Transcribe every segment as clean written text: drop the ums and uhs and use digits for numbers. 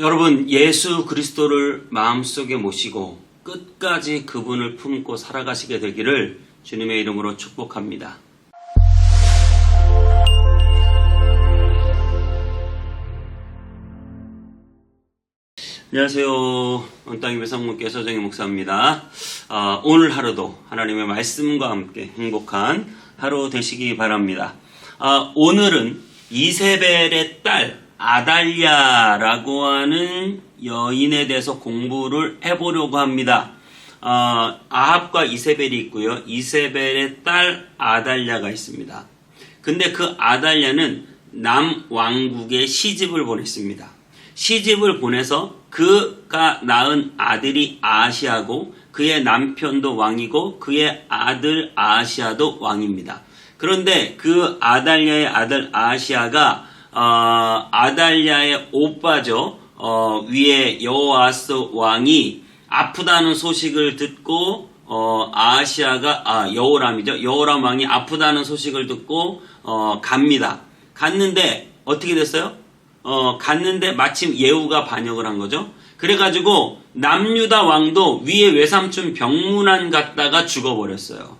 여러분, 예수 그리스도를 마음속에 모시고 끝까지 그분을 품고 살아가시게 되기를 주님의 이름으로 축복합니다. 안녕하세요. 온땅의 배성목교회 서정희 목사입니다. 오늘 하루도 하나님의 말씀과 함께 행복한 하루 되시기 바랍니다. 오늘은 이세벨의 딸 아달랴라고 하는 여인에 대해서 공부를 해보려고 합니다. 아합과 이세벨이 있고요. 이세벨의 딸 아달랴가 있습니다. 근데 그 아달랴는 남왕국에 시집을 보냈습니다. 시집을 보내서 그가 낳은 아들이 아하시아고 그의 남편도 왕이고 그의 아들 아하시아도 왕입니다. 그런데 그 아달랴의 아들 아하시아가 아달랴의 오빠죠. 위에 여호아스 왕이 아프다는 소식을 듣고 아하시아가 여호람이죠. 여호람 왕이 아프다는 소식을 듣고 갑니다. 갔는데 어떻게 됐어요? 갔는데 마침 예후가 반역을 한 거죠. 그래가지고 남유다 왕도 위에 외삼촌 병문안 갔다가 죽어버렸어요.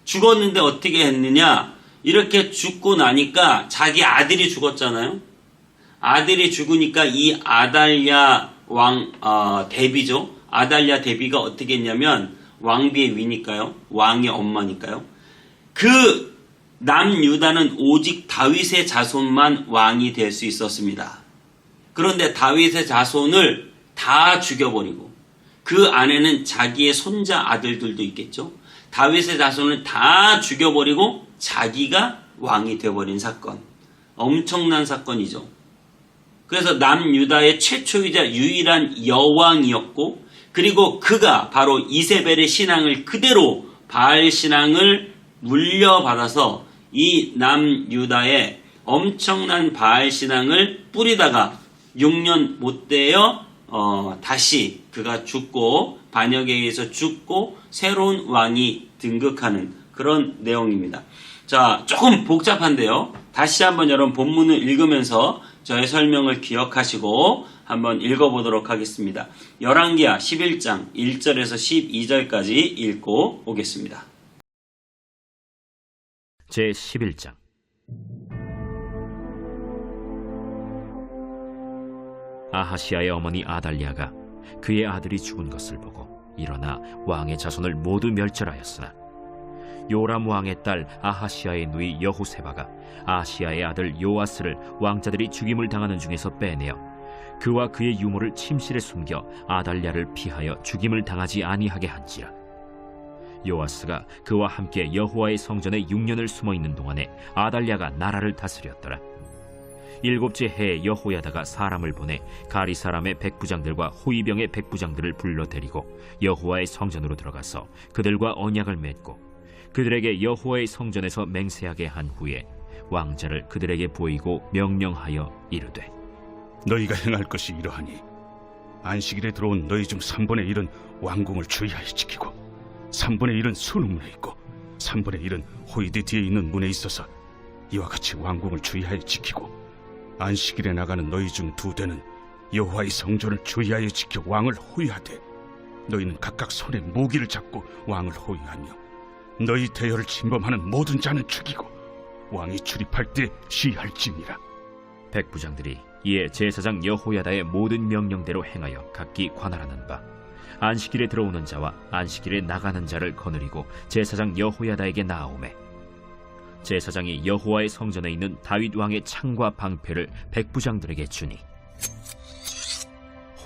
죽었는데 어떻게 했느냐? 이렇게 죽고 나니까 자기 아들이 죽었잖아요. 아들이 죽으니까 이 아달랴 왕 대비죠. 아달랴 대비가 어떻게 했냐면 왕비의 위니까요. 왕의 엄마니까요. 그 남유다는 오직 다윗의 자손만 왕이 될 수 있었습니다. 그런데 다윗의 자손을 다 죽여버리고 그 안에는 자기의 손자 아들들도 있겠죠. 다윗의 자손을 다 죽여버리고 자기가 왕이 되어버린 사건. 엄청난 사건이죠. 그래서 남유다의 최초이자 유일한 여왕이었고 그리고 그가 바로 이세벨의 신앙을 그대로 바알 신앙을 물려받아서 이 남유다의 엄청난 바알 신앙을 뿌리다가 6년 못 되어 다시 그가 죽고 반역에 의해서 죽고 새로운 왕이 등극하는 그런 내용입니다. 자, 조금 복잡한데요. 다시 한번 여러분 본문을 읽으면서 저의 설명을 기억하시고 한번 읽어보도록 하겠습니다. 열왕기하 11장 1절에서 12절까지 읽고 오겠습니다. 제11장 아하시아의 어머니 아달랴가 그의 아들이 죽은 것을 보고 일어나 왕의 자손을 모두 멸절하였으나 요람 왕의 딸 아하시아의 누이 여호세바가 아하시아의 아들 요아스를 왕자들이 죽임을 당하는 중에서 빼내어 그와 그의 유모를 침실에 숨겨 아달랴를 피하여 죽임을 당하지 아니하게 한지라. 요아스가 그와 함께 여호와의 성전에 6년을 숨어있는 동안에 아달랴가 나라를 다스렸더라. 7째 해에 여호야다가 사람을 보내 가리 사람의 백부장들과 호위병의 백부장들을 불러 데리고 여호와의 성전으로 들어가서 그들과 언약을 맺고 그들에게 여호와의 성전에서 맹세하게 한 후에 왕자를 그들에게 보이고 명령하여 이르되 너희가 행할 것이 이러하니 안식일에 들어온 너희 중 3분의 1은 왕궁을 주의하여 지키고 3분의 1은 수능문에 있고 3분의 1은 호위대 뒤에 있는 문에 있어서 이와 같이 왕궁을 주의하여 지키고 안식일에 나가는 너희 중 2대는 여호와의 성전을 주의하여 지켜 왕을 호위하되 너희는 각각 손에 무기를 잡고 왕을 호위하며 너희 대열을 침범하는 모든 자는 죽이고 왕이 출입할 때 시할지니라. 백부장들이 이에 제사장 여호야다의 모든 명령대로 행하여 각기 관할하는 바 안식일에 들어오는 자와 안식일에 나가는 자를 거느리고 제사장 여호야다에게 나아오매 제사장이 여호와의 성전에 있는 다윗 왕의 창과 방패를 백부장들에게 주니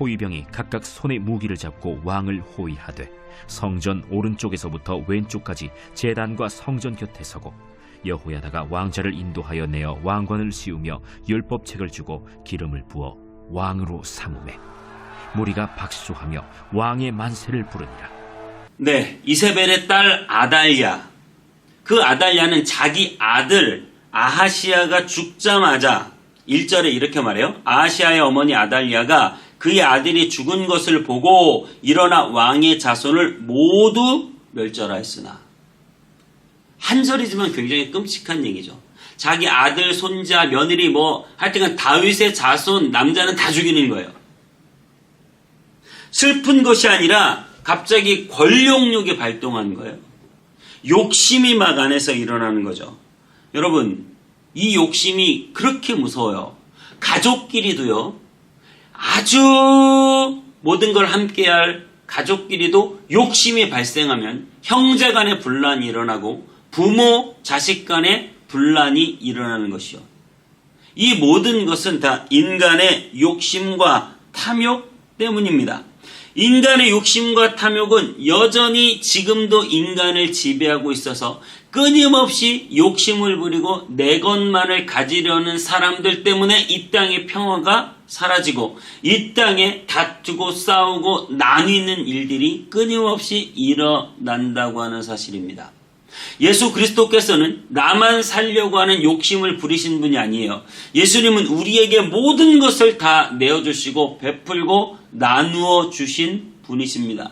호위병이 각각 손에 무기를 잡고 왕을 호위하되 성전 오른쪽에서부터 왼쪽까지 제단과 성전 곁에 서고 여호야다가 왕자를 인도하여 내어 왕관을 씌우며 율법책을 주고 기름을 부어 왕으로 삼으매 무리가 박수하며 왕의 만세를 부르니라. 네, 이세벨의 딸 아달랴. 그 아달랴는 자기 아들 아하시아가 죽자마자 1절에 이렇게 말해요. 아하시아의 어머니 아달랴가 그의 아들이 죽은 것을 보고 일어나 왕의 자손을 모두 멸절하였으나. 한 절이지만 굉장히 끔찍한 얘기죠. 자기 아들, 손자, 며느리 하여튼간 다윗의 자손 남자는 다 죽이는 거예요. 슬픈 것이 아니라 갑자기 권력욕이 발동하는 거예요. 욕심이 막 안에서 일어나는 거죠. 여러분, 이 욕심이 그렇게 무서워요. 가족끼리도요. 아주 모든 걸 함께할 가족끼리도 욕심이 발생하면 형제 간의 분란이 일어나고 부모, 자식 간의 분란이 일어나는 것이요. 이 모든 것은 다 인간의 욕심과 탐욕 때문입니다. 인간의 욕심과 탐욕은 여전히 지금도 인간을 지배하고 있어서 끊임없이 욕심을 부리고 내 것만을 가지려는 사람들 때문에 이 땅의 평화가 사라지고 이 땅에 다투고 싸우고 나뉘는 일들이 끊임없이 일어난다고 하는 사실입니다. 예수 그리스도께서는 나만 살려고 하는 욕심을 부리신 분이 아니에요. 예수님은 우리에게 모든 것을 다 내어주시고 베풀고 나누어 주신 분이십니다.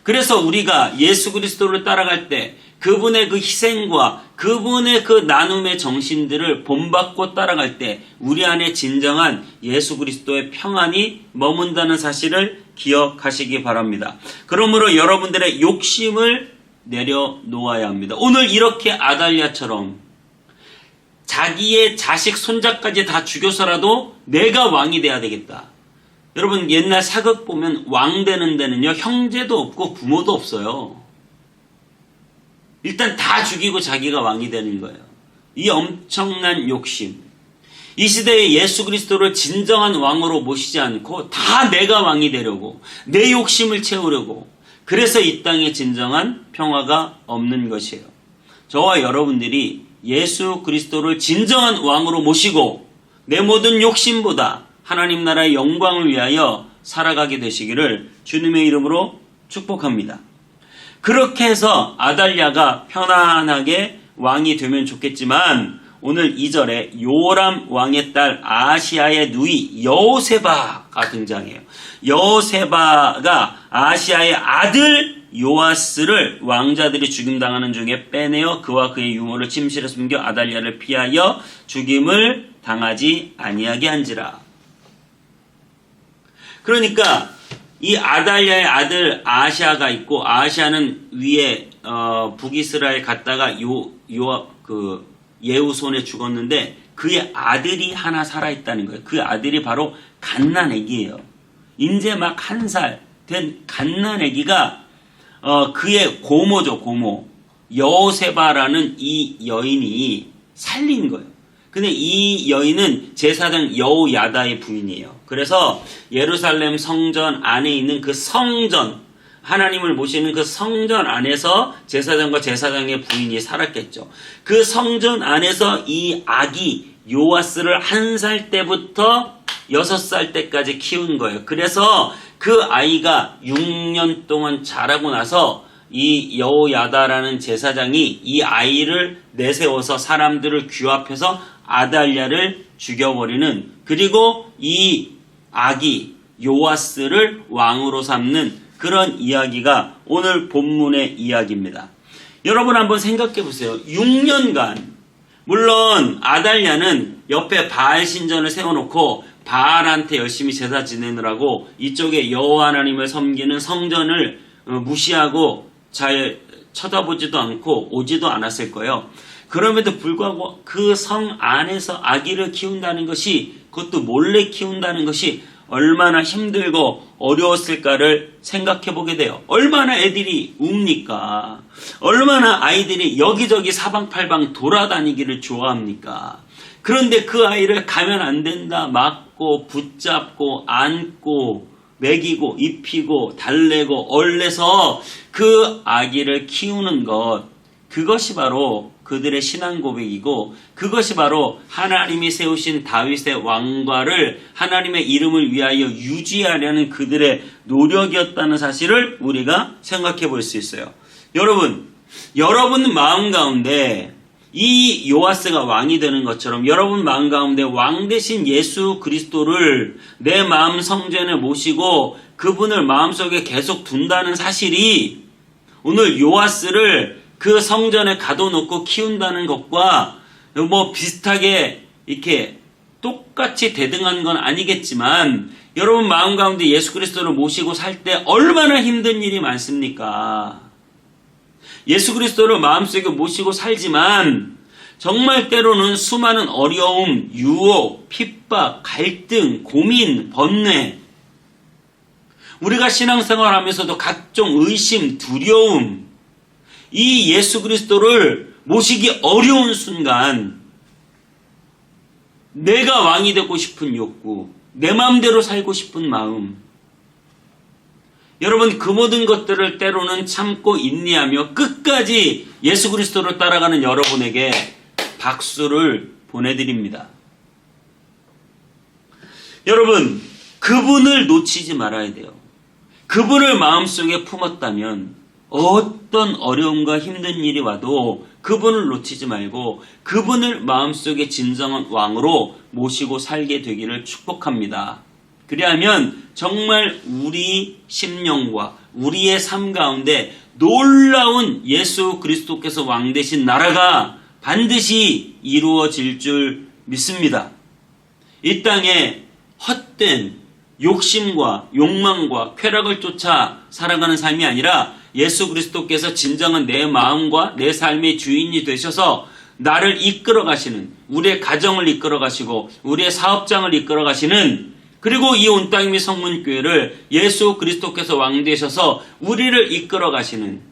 그래서 우리가 예수 그리스도를 따라갈 때 그분의 그 희생과 그분의 그 나눔의 정신들을 본받고 따라갈 때 우리 안에 진정한 예수 그리스도의 평안이 머문다는 사실을 기억하시기 바랍니다. 그러므로 여러분들의 욕심을 내려놓아야 합니다. 오늘 이렇게 아달랴처럼 자기의 자식 손자까지 다 죽여서라도 내가 왕이 돼야 되겠다. 여러분 옛날 사극 보면 왕 되는 데는요 형제도 없고 부모도 없어요. 일단 다 죽이고 자기가 왕이 되는 거예요. 이 엄청난 욕심. 이 시대에 예수 그리스도를 진정한 왕으로 모시지 않고 다 내가 왕이 되려고 내 욕심을 채우려고 그래서 이 땅에 진정한 평화가 없는 것이에요. 저와 여러분들이 예수 그리스도를 진정한 왕으로 모시고 내 모든 욕심보다 하나님 나라의 영광을 위하여 살아가게 되시기를 주님의 이름으로 축복합니다. 그렇게 해서 아달랴가 편안하게 왕이 되면 좋겠지만 오늘 2절에 요람 왕의 딸 아하시야의 누이 여호세바가 등장해요. 여호세바가 아하시야의 아들 요아스를 왕자들이 죽임당하는 중에 빼내어 그와 그의 유모를 침실에 숨겨 아달랴를 피하여 죽임을 당하지 아니하게 한지라. 그러니까 이 아달랴의 아들 아하시야가 있고 아하시야는 위에 북이스라엘 갔다가 예후 손에 죽었는데 그의 아들이 하나 살아있다는 거예요. 그 아들이 바로 갓난아기예요. 이제 막 1살 된 갓난아기가 그의 고모죠. 고모 여호세바라는 이 여인이 살린 거예요. 근데 이 여인은 제사장 여호야다의 부인이에요. 그래서 예루살렘 성전 안에 있는 그 성전, 하나님을 모시는 그 성전 안에서 제사장과 제사장의 부인이 살았겠죠. 그 성전 안에서 이 아기 요아스를 1살 때부터 6살 때까지 키운 거예요. 그래서 그 아이가 6년 동안 자라고 나서 이 여호야다라는 제사장이 이 아이를 내세워서 사람들을 규합해서 아달랴를 죽여버리는, 그리고 이 아기 요아스를 왕으로 삼는 그런 이야기가 오늘 본문의 이야기입니다. 여러분 한번 생각해 보세요. 6년간 물론 아달랴는 옆에 바알 신전을 세워놓고 바알한테 열심히 제사 지내느라고 이쪽에 여호와 하나님을 섬기는 성전을 무시하고 잘 쳐다보지도 않고 오지도 않았을 거예요. 그럼에도 불구하고 그 성 안에서 아기를 키운다는 것이, 그것도 몰래 키운다는 것이 얼마나 힘들고 어려웠을까를 생각해 보게 돼요. 얼마나 애들이 웁니까? 얼마나 아이들이 여기저기 사방팔방 돌아다니기를 좋아합니까? 그런데 그 아이를 가면 안 된다 막고 붙잡고 안고 먹이고 입히고 달래고 얼래서 그 아기를 키우는 것, 그것이 바로 그들의 신앙 고백이고, 그것이 바로 하나님이 세우신 다윗의 왕과를 하나님의 이름을 위하여 유지하려는 그들의 노력이었다는 사실을 우리가 생각해 볼 수 있어요. 여러분 마음 가운데 이 요아스가 왕이 되는 것처럼 여러분 마음 가운데 왕 대신 예수 그리스도를 내 마음 성전에 모시고 그분을 마음속에 계속 둔다는 사실이 오늘 요아스를 그 성전에 가둬놓고 키운다는 것과 뭐 비슷하게 이렇게 똑같이 대등한 건 아니겠지만 여러분 마음 가운데 예수 그리스도를 모시고 살 때 얼마나 힘든 일이 많습니까? 예수 그리스도를 마음속에 모시고 살지만 정말 때로는 수많은 어려움, 유혹, 핍박, 갈등, 고민, 번뇌, 우리가 신앙생활하면서도 각종 의심, 두려움, 이 예수 그리스도를 모시기 어려운 순간 내가 왕이 되고 싶은 욕구, 내 마음대로 살고 싶은 마음, 여러분 그 모든 것들을 때로는 참고 인내하며 끝까지 예수 그리스도를 따라가는 여러분에게 박수를 보내드립니다. 여러분 그분을 놓치지 말아야 돼요. 그분을 마음속에 품었다면 어떤 어려움과 힘든 일이 와도 그분을 놓치지 말고 그분을 마음속에 진정한 왕으로 모시고 살게 되기를 축복합니다. 그리하면 정말 우리 심령과 우리의 삶 가운데 놀라운 예수 그리스도께서 왕 되신 나라가 반드시 이루어질 줄 믿습니다. 이 땅에 헛된 욕심과 욕망과 쾌락을 쫓아 살아가는 삶이 아니라 예수 그리스도께서 진정한 내 마음과 내 삶의 주인이 되셔서 나를 이끌어 가시는, 우리의 가정을 이끌어 가시고 우리의 사업장을 이끌어 가시는, 그리고 이 온 땅 및 성문교회를 예수 그리스도께서 왕 되셔서 우리를 이끌어 가시는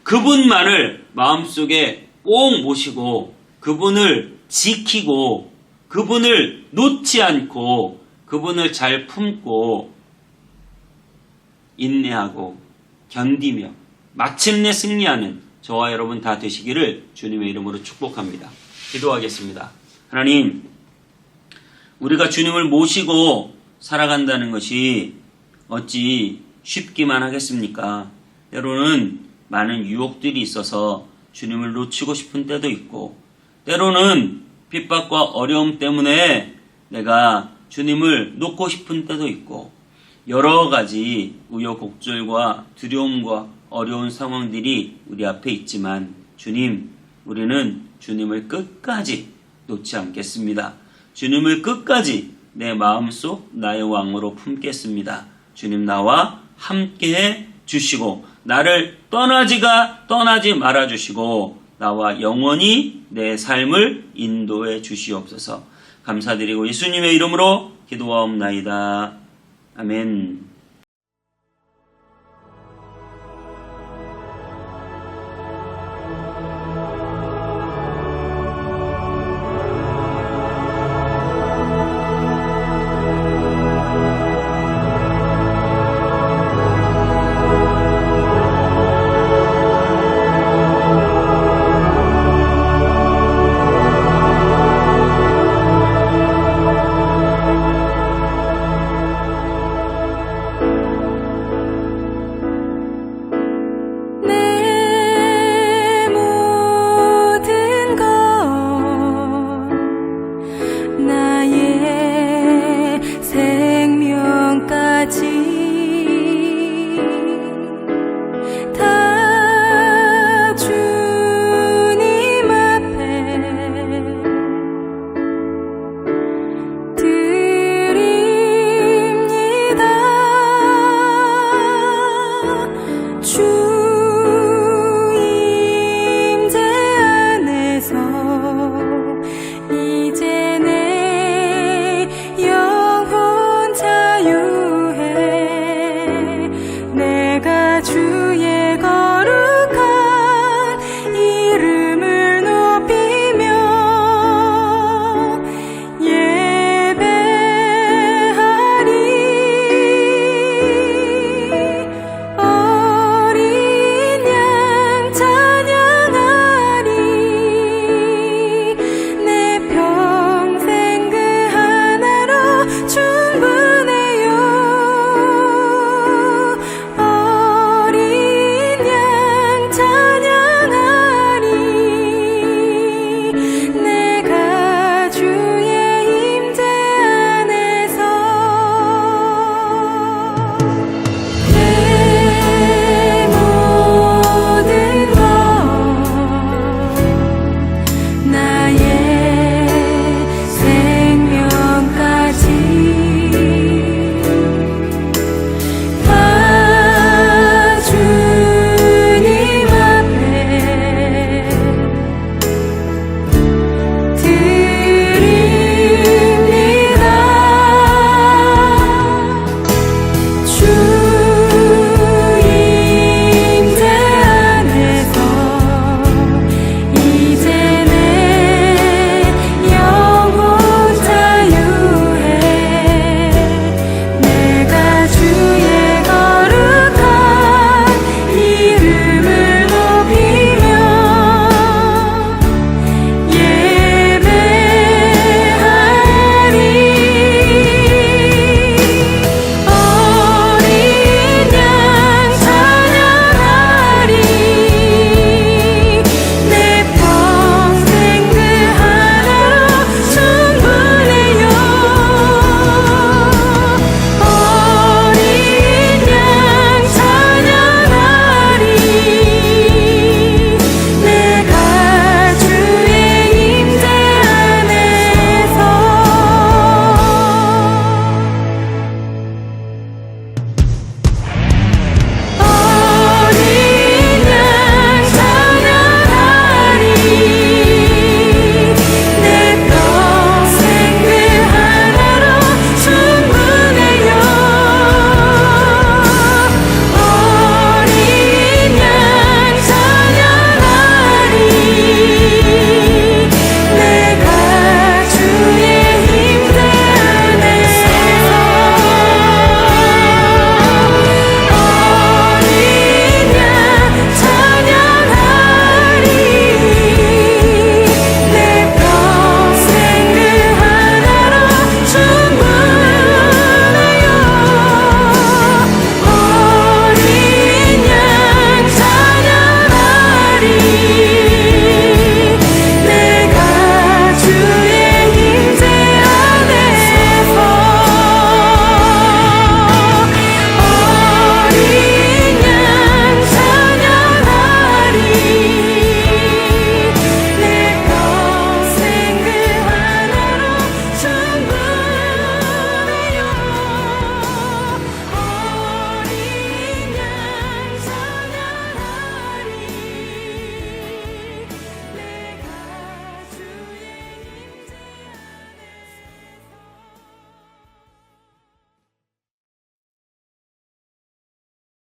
그분만을 마음속에 꼭 모시고 그분을 지키고 그분을 놓지 않고 그분을 잘 품고 인내하고 견디며 마침내 승리하는 저와 여러분 다 되시기를 주님의 이름으로 축복합니다. 기도하겠습니다. 하나님, 우리가 주님을 모시고 살아간다는 것이 어찌 쉽기만 하겠습니까? 때로는 많은 유혹들이 있어서 주님을 놓치고 싶은 때도 있고, 때로는 핍박과 어려움 때문에 내가 주님을 놓고 싶은 때도 있고, 여러 가지 우여곡절과 두려움과 어려운 상황들이 우리 앞에 있지만 주님, 우리는 주님을 끝까지 놓지 않겠습니다. 주님을 끝까지 내 마음속 나의 왕으로 품겠습니다. 주님 나와 함께해 주시고 나를 떠나지 말아 주시고 나와 영원히 내 삶을 인도해 주시옵소서. 감사드리고 예수님의 이름으로 기도하옵나이다. 아멘.